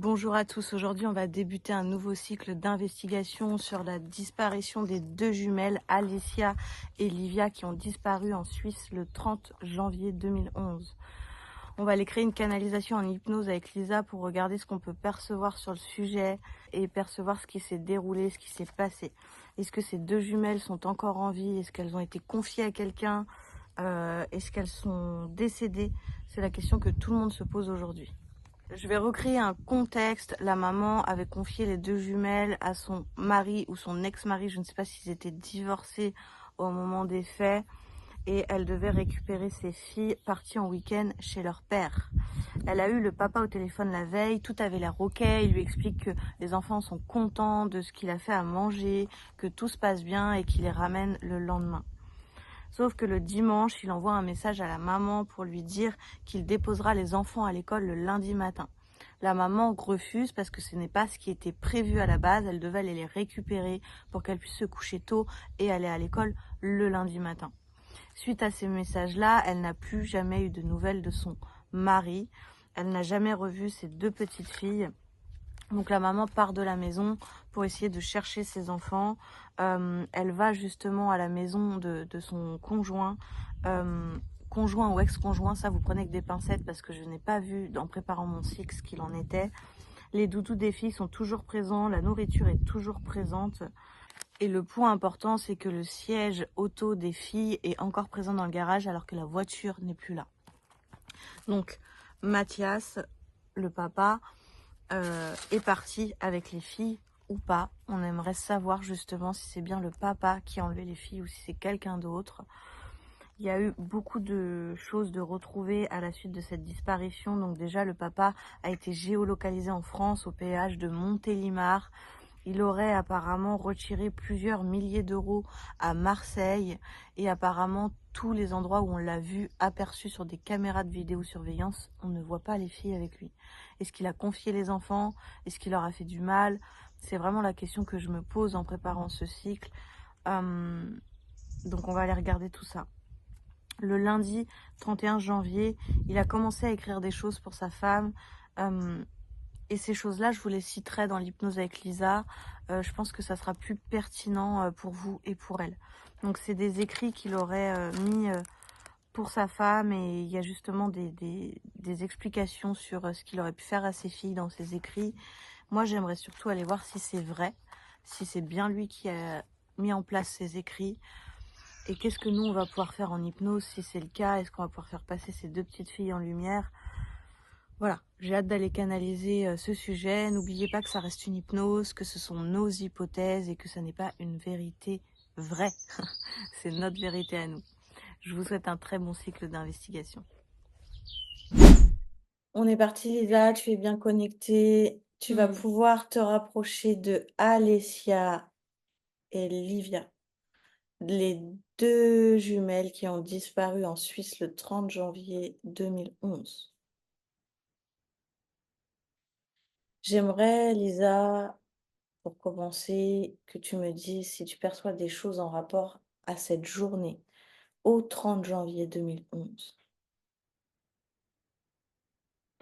Bonjour à tous, aujourd'hui on va débuter un nouveau cycle d'investigation sur la disparition des deux jumelles Alicia et Livia qui ont disparu en Suisse le 30 janvier 2011. On va aller créer une canalisation en hypnose avec Lisa pour regarder ce qu'on peut percevoir sur le sujet et percevoir ce qui s'est déroulé, ce qui s'est passé. Est-ce que ces deux jumelles sont encore en vie? Est-ce qu'elles ont été confiées à quelqu'un? Est-ce qu'elles sont décédées? C'est la question que tout le monde se pose aujourd'hui. Je vais recréer un contexte. La maman avait confié les deux jumelles à son mari ou son ex-mari. Je ne sais pas s'ils étaient divorcés au moment des faits. Et elle devait récupérer ses filles parties en week-end chez leur père. Elle a eu le papa au téléphone la veille. Tout avait l'air ok. Il lui explique que les enfants sont contents de ce qu'il a fait à manger, que tout se passe bien et qu'il les ramène le lendemain. Sauf que le dimanche, il envoie un message à la maman pour lui dire qu'il déposera les enfants à l'école le lundi matin. La maman refuse parce que ce n'est pas ce qui était prévu à la base. Elle devait aller les récupérer pour qu'elle puisse se coucher tôt et aller à l'école le lundi matin. Suite à ces messages-là, elle n'a plus jamais eu de nouvelles de son mari. Elle n'a jamais revu ses deux petites filles. Donc la maman part de la maison pour essayer de chercher ses enfants. Elle va justement à la maison de son conjoint, conjoint ou ex-conjoint, ça vous prenez avec des pincettes parce que je n'ai pas vu en préparant mon cycle ce qu'il en était. Les doudous des filles sont toujours présents, la nourriture est toujours présente. Et le point important, c'est que le siège auto des filles est encore présent dans le garage alors que la voiture n'est plus là. Donc Mathias, le papa, est parti avec les filles ou pas. On aimerait savoir justement si c'est bien le papa qui a enlevé les filles ou si c'est quelqu'un d'autre. Il y a eu beaucoup de choses de retrouvées à la suite de cette disparition. Donc déjà, le papa a été géolocalisé en France au péage de Montélimar. Il aurait apparemment retiré plusieurs milliers d'euros à Marseille et apparemment tous les endroits où on l'a vu aperçu sur des caméras de vidéosurveillance, on ne voit pas les filles avec lui. Est-ce qu'il a confié les enfants? Est-ce qu'il leur a fait du mal? C'est vraiment la question que je me pose en préparant ce cycle. Donc on va aller regarder tout ça. Le lundi 31 janvier, il a commencé à écrire des choses pour sa femme. Et ces choses-là, je vous les citerai dans l'hypnose avec Lisa. Je pense que ça sera plus pertinent pour vous et pour elle. Donc c'est des écrits qu'il aurait mis pour sa femme et il y a justement des explications sur ce qu'il aurait pu faire à ses filles dans ses écrits. Moi, j'aimerais surtout aller voir si c'est vrai, si c'est bien lui qui a mis en place ces écrits. Et qu'est-ce que nous, on va pouvoir faire en hypnose si c'est le cas? Est-ce qu'on va pouvoir faire passer ces deux petites filles en lumière? Voilà, j'ai hâte d'aller canaliser ce sujet. N'oubliez pas que ça reste une hypnose, que ce sont nos hypothèses et que ça n'est pas une vérité vraie. C'est notre vérité à nous. Je vous souhaite un très bon cycle d'investigation. On est parti, Lisa, tu es bien connectée. Tu vas pouvoir te rapprocher de Alessia et Livia, les deux jumelles qui ont disparu en Suisse le 30 janvier 2011. J'aimerais, Lisa, pour commencer, que tu me dises si tu perçois des choses en rapport à cette journée, au 30 janvier 2011.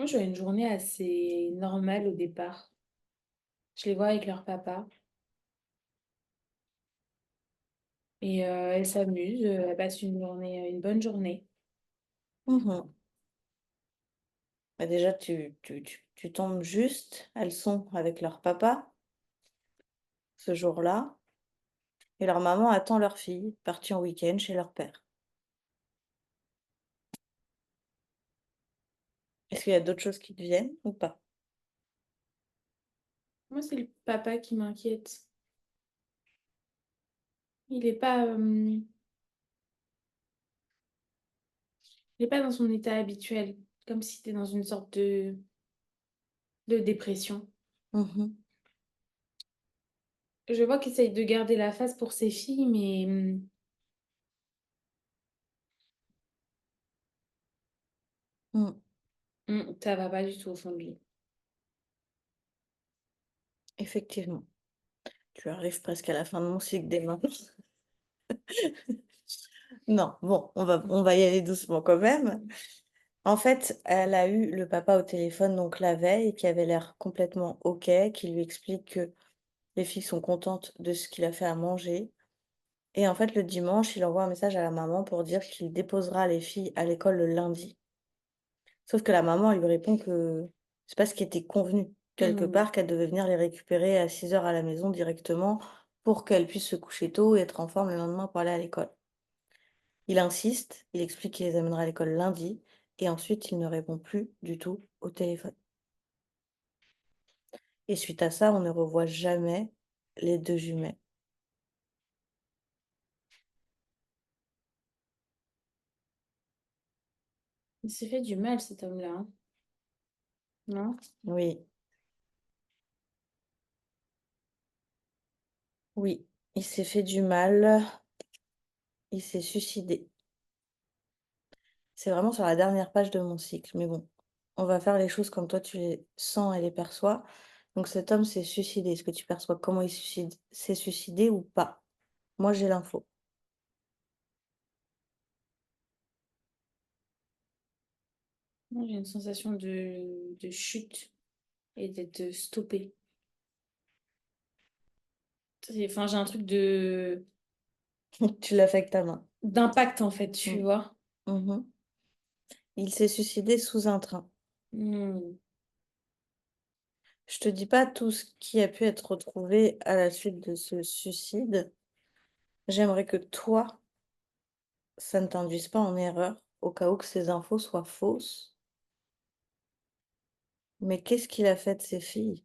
Moi, j'ai une journée assez normale au départ. Je les vois avec leur papa et elles s'amusent, elles passent une journée, une bonne journée. Mhm. Bah déjà, tu tombes juste, elles sont avec leur papa ce jour-là, et leur maman attend leur fille, partie en week-end chez leur père. Est-ce qu'il y a d'autres choses qui te viennent ou pas? Moi, c'est le papa qui m'inquiète. Il est pas, il est pas dans son état habituel, comme si c'était dans une sorte de dépression. Mhm. Je vois qu'il essaye de garder la face pour ses filles, mais Mm. ça va pas du tout au fond de lui. Effectivement. Tu arrives presque à la fin de mon cycle des mains. Non, bon, on va y aller doucement quand même. En fait, elle a eu le papa au téléphone donc la veille, qui avait l'air complètement OK, qui lui explique que les filles sont contentes de ce qu'il a fait à manger. Et en fait, le dimanche, il envoie un message à la maman pour dire qu'il déposera les filles à l'école le lundi. Sauf que la maman, elle lui répond que c'est pas ce qui était convenu. Quelque Hmm. part, qu'elle devait venir les récupérer à 6 heures à la maison directement pour qu'elle puisse se coucher tôt et être en forme le lendemain pour aller à l'école. Il insiste, il explique qu'il les amènera à l'école lundi et ensuite il ne répond plus du tout au téléphone. Et suite à ça, on ne revoit jamais les 2 jumelles. Il s'est fait du mal, cet homme-là, hein. Non? Oui, oui, il s'est fait du mal, il s'est suicidé. C'est vraiment sur la dernière page de mon cycle, mais bon, on va faire les choses comme toi tu les sens et les perçois. Donc cet homme s'est suicidé. Est-ce que tu perçois comment il s'est suicidé ou pas? Moi, j'ai l'info. Moi, j'ai une sensation de chute et d'être stoppée. Enfin, j'ai un truc Tu l'as fait avec ta main. d'impact, en fait, tu Mm. vois. Mhm. Il s'est suicidé sous un train. Hmm. Je te dis pas tout ce qui a pu être retrouvé à la suite de ce suicide. J'aimerais que toi, ça ne t'induise pas en erreur, au cas où que ces infos soient fausses. Mais qu'est-ce qu'il a fait de ces filles?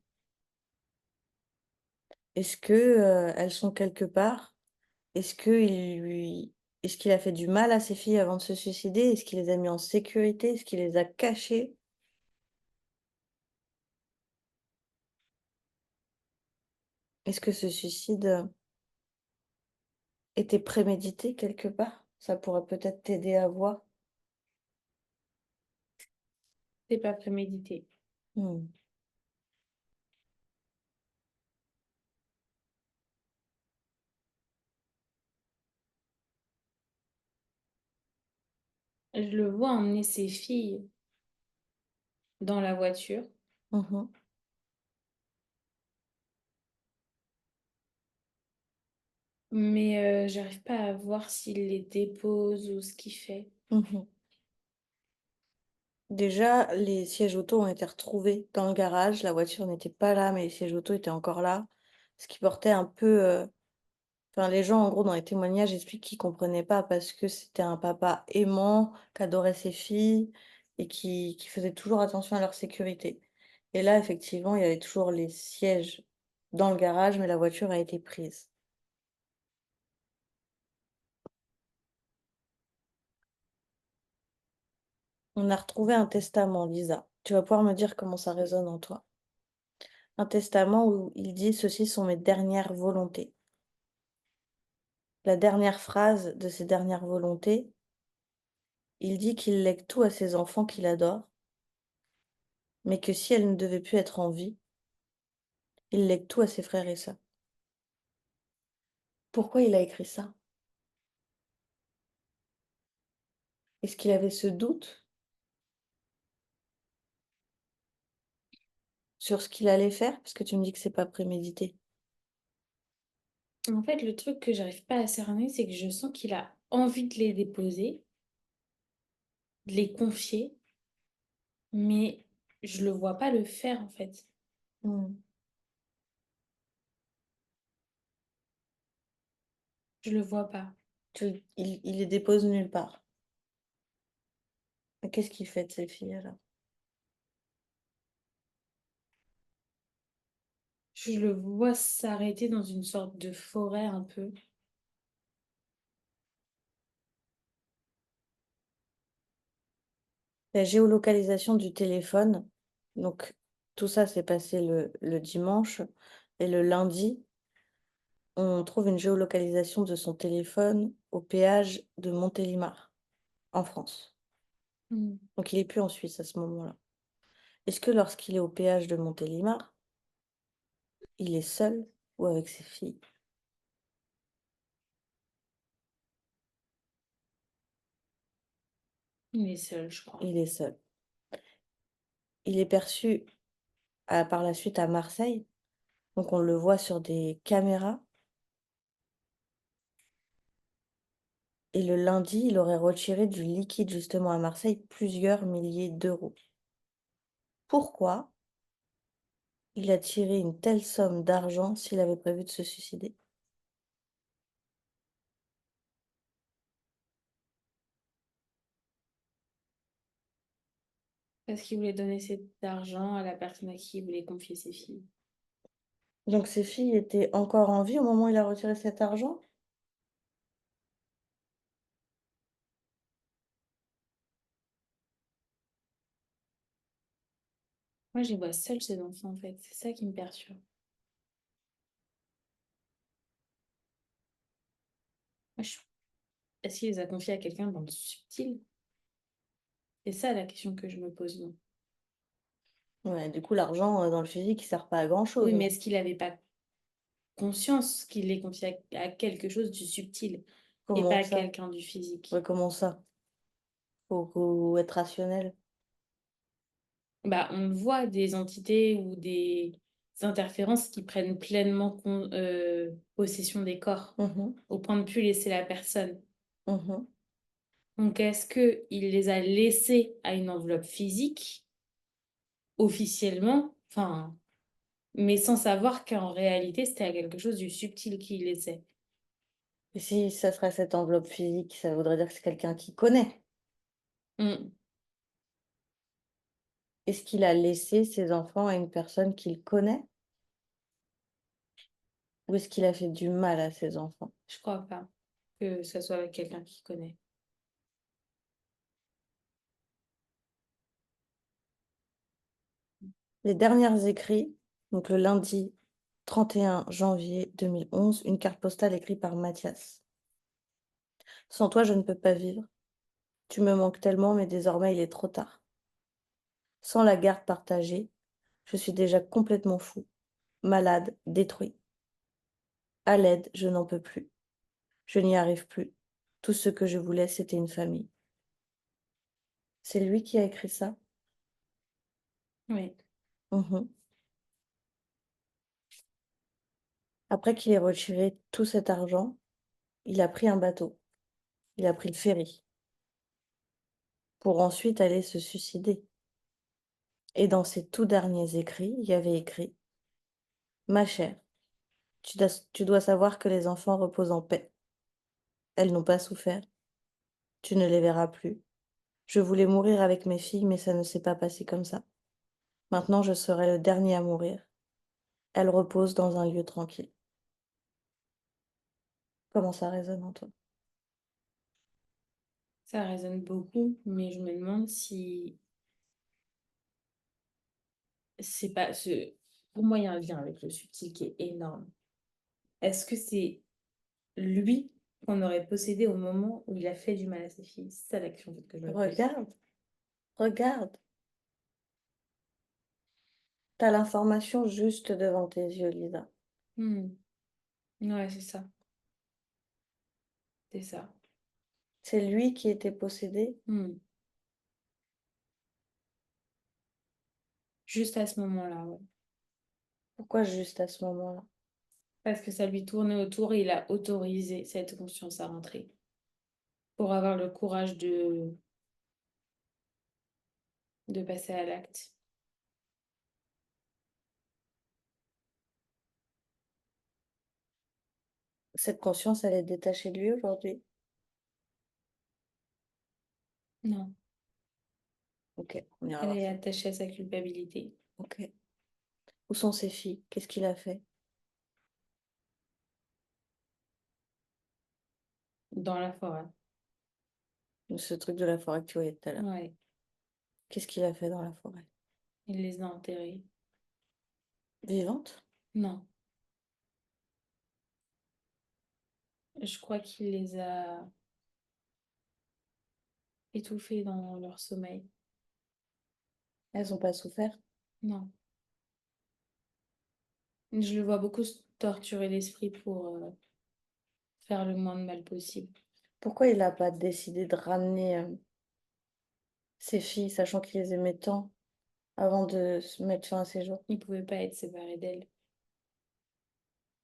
Est-ce que, elles sont quelque part? Est-ce qu'il lui est-ce qu'il a fait du mal à ses filles avant de se suicider? Est-ce qu'il les a mis en sécurité? Est-ce qu'il les a cachées? Est-ce que ce suicide, était prémédité quelque part? Ça pourrait peut-être t'aider à voir. C'est pas prémédité. Mmh. Je le vois emmener ses filles dans la voiture, Mmh. mais j'arrive pas à voir s'il les dépose ou ce qu'il fait. Mmh. Déjà, les sièges auto ont été retrouvés dans le garage. La voiture n'était pas là, mais les sièges auto étaient encore là. Ce qui portait un peu, enfin, les gens, en gros, dans les témoignages, expliquent qu'ils comprenaient pas parce que c'était un papa aimant, qui adorait ses filles et qui faisait toujours attention à leur sécurité. Et là, effectivement, il y avait toujours les sièges dans le garage, mais la voiture a été prise. On a retrouvé un testament, Lisa. Tu vas pouvoir me dire comment ça résonne en toi. Un testament où il dit: «Ceci sont mes dernières volontés». La dernière phrase de ses dernières volontés, il dit qu'il lègue tout à ses enfants qu'il adore, mais que si elle ne devait plus être en vie, il lègue tout à ses frères et sœurs. Pourquoi il a écrit ça? Est-ce qu'il avait ce doute sur ce qu'il allait faire? Parce que tu me dis que c'est pas prémédité. En fait, le truc que j'arrive pas à cerner, c'est que je sens qu'il a envie de les déposer, de les confier, mais je le vois pas le faire, en fait. Mmh. Je le vois pas. Il les dépose nulle part. Mais qu'est-ce qu'il fait de ces filles alors? Je le vois s'arrêter dans une sorte de forêt un peu. La géolocalisation du téléphone, donc tout ça s'est passé le dimanche et le lundi, on trouve une géolocalisation de son téléphone au péage de Montélimar, en France. Hmm. Donc il est plus en Suisse à ce moment-là. Est-ce que lorsqu'il est au péage de Montélimar, il est seul ou avec ses filles? Il est seul, je crois. Il est seul. Il est perçu par la suite à Marseille, donc on le voit sur des caméras. Et le lundi, il aurait retiré du liquide justement à Marseille plusieurs milliers d'euros. Pourquoi il a tiré une telle somme d'argent s'il avait prévu de se suicider? Parce qu'il voulait donner cet argent à la personne à qui il voulait confier ses filles. Donc ses filles étaient encore en vie au moment où il a retiré cet argent? Moi, je les vois seuls, ces enfants, en fait. C'est ça qui me perturbe. Moi, Est-ce qu'il les a confiés à quelqu'un dans le subtil? C'est ça la question que je me pose, moi. Ouais, du coup, l'argent dans le physique, il sert pas à Oui, grand-chose, mais hein. est-ce qu'il n'avait pas conscience qu'il les confiait à quelque chose du subtil et pas Comment à ça? quelqu'un du Ouais, physique? comment ça? Faut être rationnel. Bah, on le voit, des entités ou des interférences qui prennent pleinement possession des corps, Mhm, au point de plus laisser la personne. mhm. Donc, est-ce qu'il les a laissés à une enveloppe physique, officiellement, enfin, mais sans savoir qu'en réalité, c'était à quelque chose du subtil qu'il laissait? Et si ça serait cette enveloppe physique, ça voudrait dire que c'est quelqu'un qui connaît. Hmm. Est-ce qu'il a laissé ses enfants à une personne qu'il connaît? Ou est-ce qu'il a fait du mal à ses enfants? Je crois pas que ce soit avec quelqu'un qui connaît. Les derniers écrits, donc le lundi 31 janvier 2011, une carte postale écrite par Mathias. Sans toi, je ne peux pas vivre. Tu me manques tellement, mais désormais il est trop tard. Sans la garde partagée, je suis déjà complètement fou, malade, détruit. À l'aide, je n'en peux plus. Je n'y arrive plus. Tout ce que je voulais, c'était une famille. C'est lui qui a écrit ça? Oui, Mhm. Après qu'il ait retiré tout cet argent, il a pris un bateau. Il a pris le ferry pour ensuite aller se suicider. Et dans ses tout derniers écrits, il y avait écrit: Ma chère, tu dois savoir que les enfants reposent en paix. Elles n'ont pas souffert. Tu ne les verras plus. Je voulais mourir avec mes filles, mais ça ne s'est pas passé comme ça. Maintenant, je serai le dernier à mourir. Elles reposent dans un lieu tranquille. Comment ça résonne en toi? ça résonne beaucoup, mais je me demande si c'est pas ce. Pour moi, il y a un lien avec le subtil qui est énorme. Est-ce que c'est lui qu'on aurait possédé au moment où il a fait du mal à ses filles? C'est ça la question en fait, que je me pose. Regarde, regarde. T'as l'information juste devant tes yeux, Lisa. Hmm. Ouais, c'est ça. C'est ça. C'est lui qui était possédé. Hmm. Juste à ce moment-là, ouais. Pourquoi juste à ce moment-là? Parce que ça lui tournait autour et il a autorisé cette conscience à rentrer. Pour avoir le courage de passer à l'acte. Cette conscience, elle est détachée de lui aujourd'hui. Non, Ok, on ira elle voir est ça. attachée à sa culpabilité. Ok. Où sont ses filles? Qu'est-ce qu'il a fait? Dans la forêt. Ce truc de la forêt que tu voyais tout à l'heure. Ouais, Qu'est-ce qu'il a fait dans la forêt? il les a enterrés. Vivante? Non, je crois qu'il les a étouffés dans leur sommeil. Elles n'ont pas souffert? Non, je le vois beaucoup se torturer l'esprit pour faire le moins de mal possible. Pourquoi il n'a pas décidé de ramener ses filles, sachant qu'il les aimait tant avant de se mettre fin à ses jours? Il pouvait pas être séparé d'elle.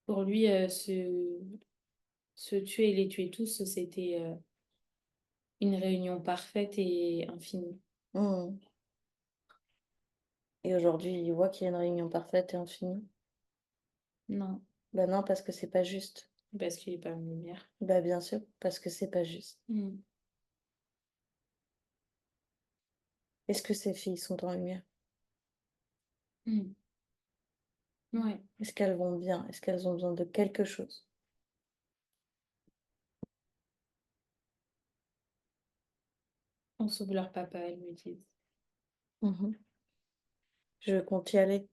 Pour lui, se tuer et les tuer tous, c'était une réunion parfaite et infinie. Mmh. Et aujourd'hui, il voit qu'il y a une réunion parfaite et infinie? Non, Bah non, parce que c'est pas juste. parce qu'il est pas en lumière. Bah bien sûr, parce que c'est pas juste. Mm. Est-ce que ses filles sont en lumière? Mm. Ouais, Est-ce qu'elles vont bien? Est-ce qu'elles ont besoin de quelque chose? on sauve leur papa, elles me disent. Mmh. Je compte y aller.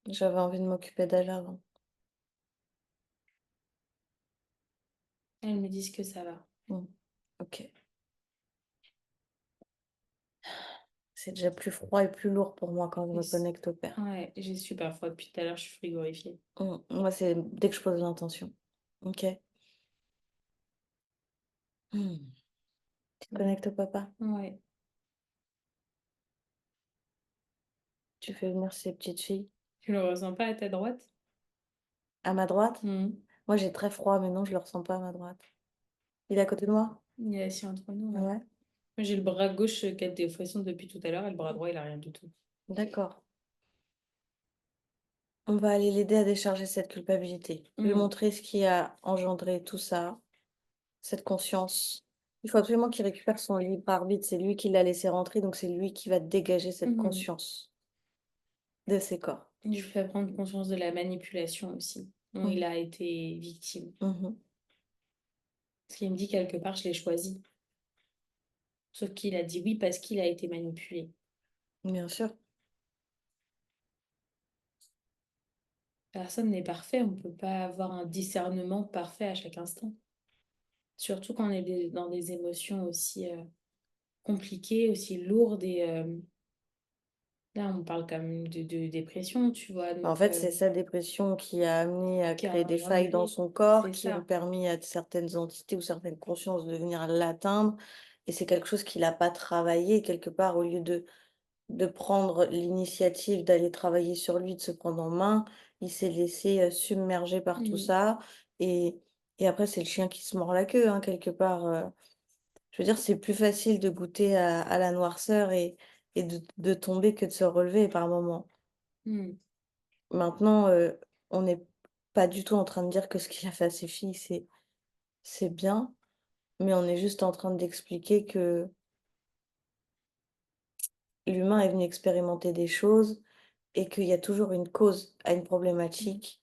J'avais envie de m'occuper d'elle avant. Elles me disent que ça va. Mmh. OK. C'est déjà plus froid et plus lourd pour moi quand je Et me connecte au père. ouais, j'ai super froid depuis tout à l'heure, je suis frigorifiée. Moi, c'est dès que je pose l'intention. OK. Mmh. Tu te Mm. connectes au papa? Ouais, Tu fais venir ces petites filles tu le ressens pas à ta droite? à ma droite? Mm. Moi, j'ai très froid, mais non, je le ressens pas à ma droite. Il est à côté de moi? Il est assis entre nous, ouais. Ouais. Moi, j'ai le bras gauche qui a des frissons depuis tout à l'heure et le bras droit, il a rien du tout. D'accord. On va aller l'aider à décharger cette culpabilité, lui Mm. montrer ce qui a engendré tout ça, cette conscience. Il faut absolument qu'il récupère son libre arbitre, c'est lui qui l'a laissé rentrer, donc c'est lui qui va dégager cette Mm. conscience de ses corps. Je lui fais prendre conscience de la manipulation aussi, dont il Mmh. a été victime. Mmh. Parce qu'il me dit quelque part, je l'ai choisi. Sauf qu'il a dit oui parce qu'il a été manipulé. Bien sûr. Personne n'est parfait, on ne peut pas avoir un discernement parfait à chaque instant. Surtout quand on est dans des émotions aussi compliquées, aussi lourdes. Et là, on parle quand même de dépression, tu vois. En Donc, fait, c'est sa dépression qui a amené à qui a créer des failles dans engendré, son corps, c'est qui ont ça. permis à certaines entités ou certaines consciences de venir l'atteindre. Et c'est quelque chose qu'il a pas travaillé quelque part, au lieu de prendre l'initiative d'aller travailler sur lui, de se prendre en main, il s'est laissé, submerger par tout Mm, ça et et après c'est le chien qui se mord la queue, hein, quelque part, je veux dire, c'est plus facile de goûter à la noirceur et de tomber que de se relever par moments. mm, Maintenant, on n'est pas du tout en train de dire que ce qu'il a fait à ses filles, c'est bien, mais on est juste en train d'expliquer que l'humain est venu expérimenter des choses et qu'il y a toujours une cause à une mm, problématique,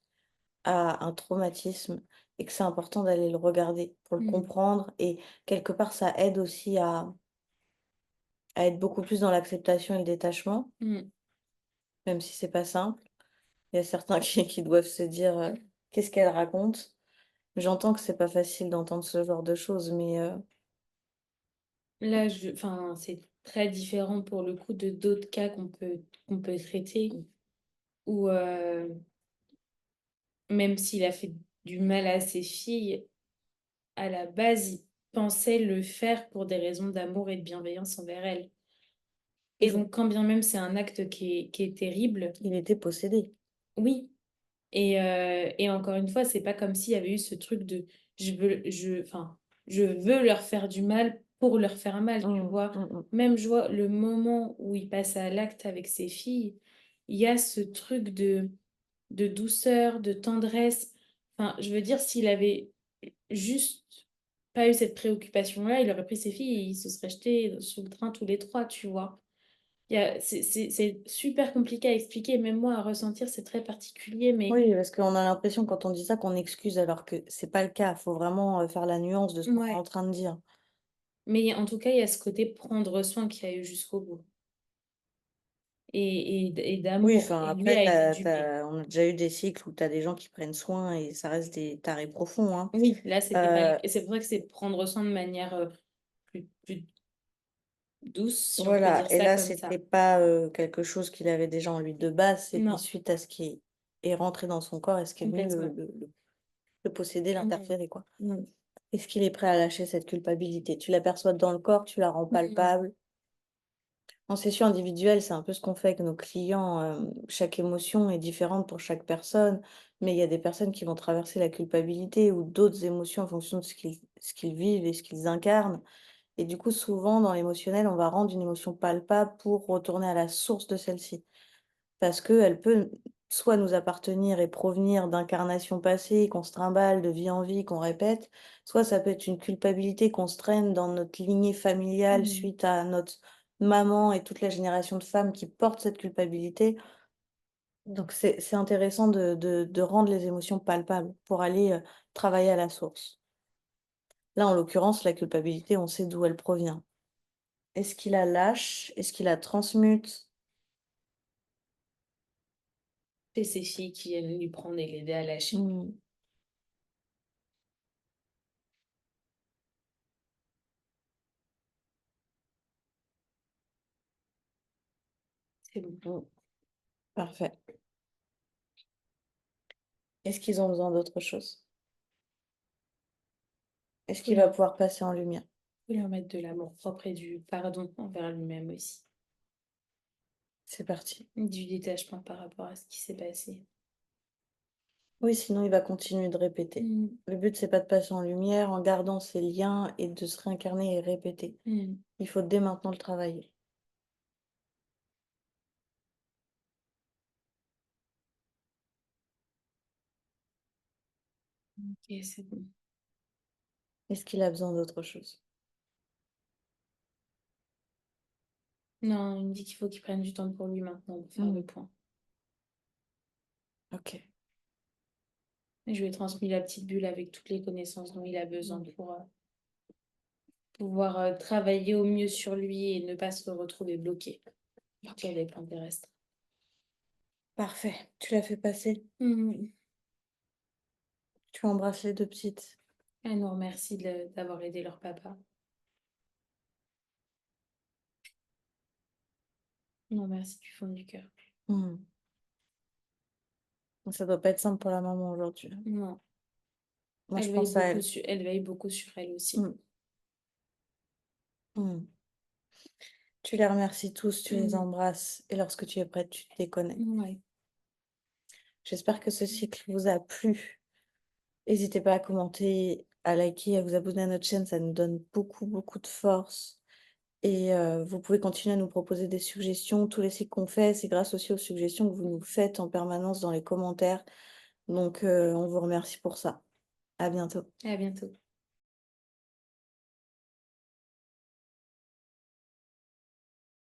à un traumatisme et que c'est important d'aller le regarder pour le mm, comprendre et quelque part ça aide aussi à être beaucoup plus dans l'acceptation et le détachement, mm. même si c'est pas simple. Il y a certains qui doivent se dire, «Qu'est-ce qu'elle raconte?» J'entends que c'est pas facile d'entendre ce genre de choses, mais Là, enfin, c'est très différent pour le coup de d'autres cas qu'on peut traiter, mmh, où même s'il a fait du mal à ses filles, à la base, il pensait le faire pour des raisons d'amour et de bienveillance envers elles. Et il donc, quand bien même c'est un acte qui est terrible, il était possédé. oui. Et encore une fois, c'est pas comme s'il y avait eu ce truc de enfin, je veux leur faire du mal pour leur faire mal, tu Mmh, vois. mmh mh. Même, je vois, le moment où il passe à l'acte avec ses filles, il y a ce truc de douceur, de tendresse. Enfin, je veux dire, s'il avait juste pas eu cette préoccupation-là, il aurait pris ses filles et ils se seraient jetés sous le train tous les trois, tu vois. C'est super compliqué à expliquer, même moi à ressentir, c'est très particulier, mais Oui, parce qu'on a l'impression quand on dit ça qu'on excuse alors que c'est pas le cas. Faut vraiment, faire la nuance de ce qu'on est en ouais. train de dire. Mais en tout cas, il y a ce côté prendre soin qu'il y a eu jusqu'au bout et Oui, d'amour. enfin Et lui après a été tu dupe. on a déjà eu des cycles où tu as des gens qui prennent soin et ça reste des tarés profonds, hein. Oui, là, c'était pas le Heu, cas. C'est pour ça que c'est prendre soin de manière plus douce, si on peut voilà dire et ça là, comme c'était ça. pas, quelque chose qu'il avait déjà en lui de base, c'était Non, suite à ce qui est rentré dans son corps et ce qui est venu complètement. le posséder, Mm, l'interférer, quoi. mm, Est-ce qu'il est prêt à lâcher cette culpabilité? Tu l'aperçois dans le corps, tu la rends mm. palpable, En session individuelle, c'est un peu ce qu'on fait avec nos clients. Chaque émotion est différente pour chaque personne, mais il y a des personnes qui vont traverser la culpabilité ou d'autres émotions en fonction de ce qu'ils vivent et ce qu'ils incarnent. Et du coup, souvent, dans l'émotionnel, on va rendre une émotion palpable pour retourner à la source de celle-ci. Parce qu'elle peut soit nous appartenir et provenir d'incarnations passées qu'on se trimballe de vie en vie, qu'on répète, soit ça peut être une culpabilité qu'on se traîne dans notre lignée familiale Mmh. suite à notre maman et toute la génération de femmes qui portent cette culpabilité. Donc c'est intéressant de rendre les émotions palpables pour aller, travailler à la source. Là, en l'occurrence, la culpabilité, on sait d'où elle provient. Est-ce qu'il la lâche? Est-ce qu'il la transmute? C'est ses filles qui viennent lui prendre et l'aider à lâcher. Mmh. C'est bon. Mmh. Parfait. Est-ce qu'ils ont besoin d'autre chose? Est-ce Faut qu'il va leur pouvoir passer en lumière? faut leur mettre de l'amour-propre et du pardon envers lui-même aussi. C'est parti. Du détachement par rapport à ce qui s'est passé. Oui, sinon il va continuer de répéter. Mmh. Le but, c'est pas de passer en lumière en gardant ces liens et de se réincarner et répéter. Mmh. Il faut dès maintenant le travailler. OK, c'est bon. Est-ce qu'il a besoin d'autre chose? Non, il me dit qu'il faut qu'il prenne du temps pour lui maintenant pour faire le Mmh. point. OK. Et je lui ai transmis la petite bulle avec toutes les connaissances dont il a besoin Mmh. pour, pouvoir, travailler au mieux sur lui et ne pas se retrouver bloqué sur OK. les plans terrestres. Parfait. Tu l'as fait passer? Mmh. Tu embrasses les 2 petites? Elle nous remercie d'avoir aidé leur papa. Non, merci du fond du cœur. Mmh. Ça doit pas être simple pour la maman aujourd'hui, hein. Non, Moi, je pense à elle. elle veille beaucoup sur elle aussi. Mmh. Mmh. Tu les remercies tous, tu les Mmh. embrasses et lorsque tu es prête, tu te déconnectes. Ouais. J'espère que ce cycle vous a plu. N'hésitez pas à commenter, à liker, à vous abonner à notre chaîne, ça nous donne beaucoup, beaucoup de force et vous pouvez continuer à nous proposer des suggestions. Tous les cycles qu'on fait, c'est grâce aussi aux suggestions que vous nous faites en permanence dans les commentaires. Donc on vous remercie pour ça. À bientôt. À bientôt.